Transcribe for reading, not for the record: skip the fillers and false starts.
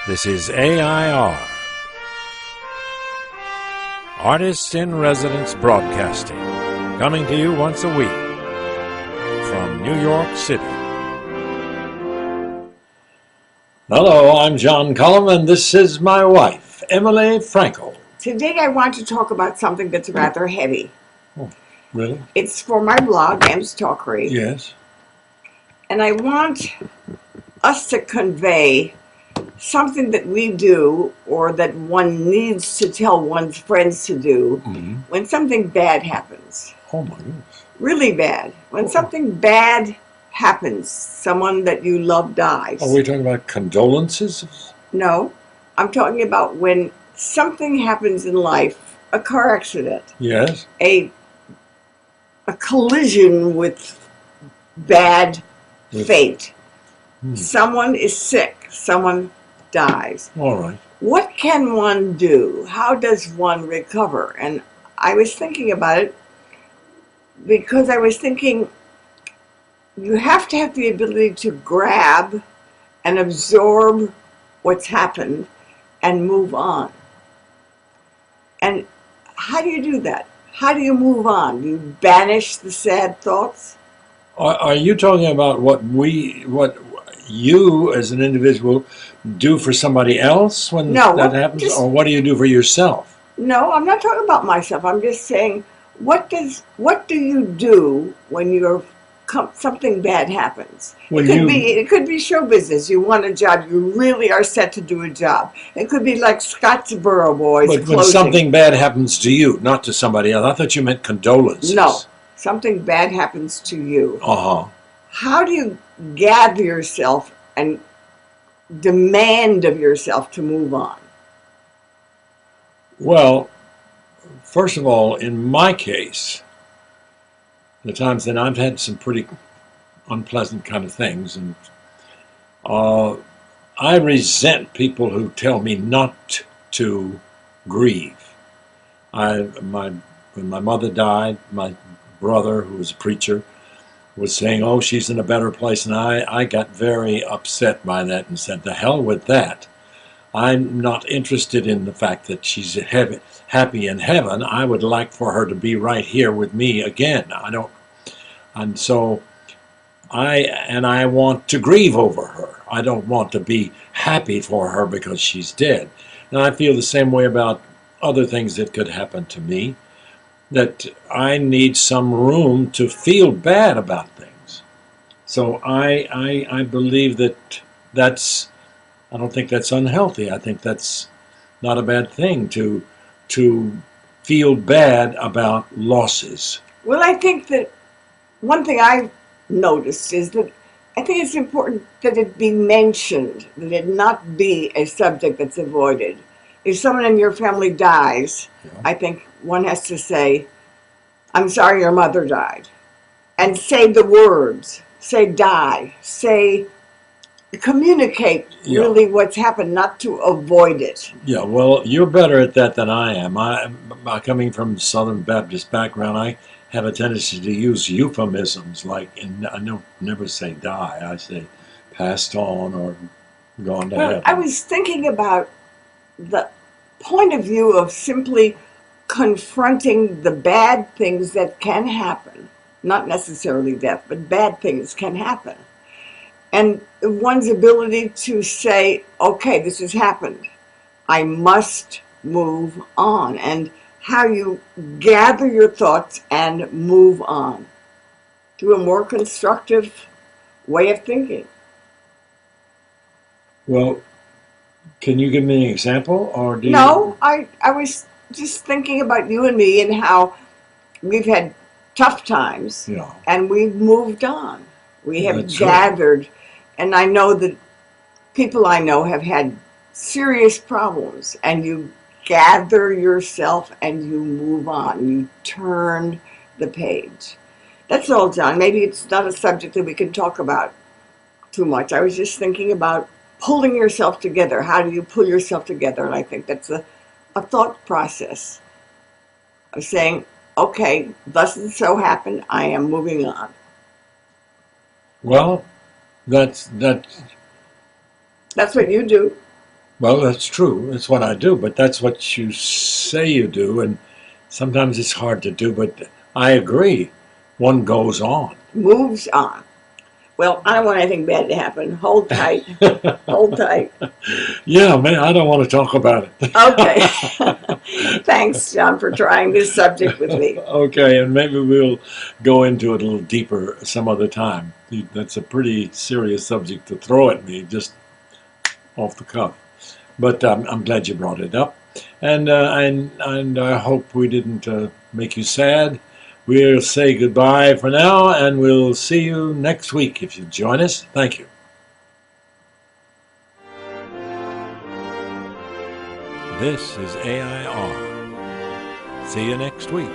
This is AI.R. Artists in Residence Broadcasting, coming to you once a week from New York City. Hello, I'm John Cullum, and this is my wife, Emily Frankel. Today I want to talk about something that's rather heavy. Oh, really? It's for my blog, M's Talkery. Yes. And I want us to convey something that we do or that one needs to tell one's friends to do when something bad happens. Oh, my goodness. Really bad. When something bad happens, someone that you love dies. Are we talking about condolences? No, I'm talking about when something happens in life, a car accident. Yes. A collision with bad fate. Someone is sick. Someone dies. All right. What can one do? How does one recover? And I was thinking about it because I was thinking you have to have the ability to grab and absorb what's happened and move on. And how do you do that? How do you move on? Do you banish the sad thoughts? Are you talking about what you as an individual do for somebody else when that happens, or what do you do for yourself? No, I'm not talking about myself. I'm just saying, what do you do when something bad happens? It could be show business. You want a job. You really are set to do a job. It could be like Scottsboro Boys. But when something bad happens to you, not to somebody else. I thought you meant condolences. No, something bad happens to you. How do you gather yourself and demand of yourself to move on? Well, first of all, in my case, the times that I've had some pretty unpleasant kind of things, and I resent people who tell me not to grieve. When my mother died, my brother, who was a preacher, was saying, oh, she's in a better place, and I got very upset by that and said, the hell with that. I'm not interested in the fact that she's happy in heaven. I would like for her to be right here with me again. I want to grieve over her. I don't want to be happy for her because she's dead. And I feel the same way about other things that could happen to me, that I need some room to feel bad about things. So I believe I don't think that's unhealthy. I think that's not a bad thing to feel bad about losses. Well, I think that one thing I've noticed is that I think it's important that it be mentioned, that it not be a subject that's avoided. If someone in your family dies, I think one has to say, I'm sorry your mother died. And say the words, say die, say communicate really what's happened, not to avoid it. Yeah, well, you're better at that than I am. Coming from Southern Baptist background, I have a tendency to use euphemisms, and I don't never say die. I say passed on or gone to heaven. I was thinking about the point of view of simply confronting the bad things that can happen, not necessarily death, but bad things can happen. And one's ability to say, okay, this has happened. I must move on. And how you gather your thoughts and move on to a more constructive way of thinking. Well, can you give me an example? No, I was just thinking about you and me and how we've had tough times and we've moved on. We have gathered. And I know that people I know have had serious problems, and you gather yourself and you move on. You turn the page. That's all, John. Maybe it's not a subject that we can talk about too much. I was just thinking about pulling yourself together. How do you pull yourself together? And I think that's a thought process of saying, okay, thus and so happened. I am moving on. Well, that's what you do. Well, that's true. That's what I do, but that's what you say you do, and sometimes it's hard to do, but I agree. One goes on. Moves on. Well, I don't want anything bad to happen. Hold tight. Hold tight. Yeah, man, I don't want to talk about it. Okay. Thanks, John, for trying this subject with me. Okay, and maybe we'll go into it a little deeper some other time. That's a pretty serious subject to throw at me just off the cuff. But I'm glad you brought it up, and I hope we didn't make you sad. We'll say goodbye for now, and we'll see you next week if you join us. Thank you. This is AI.R. See you next week.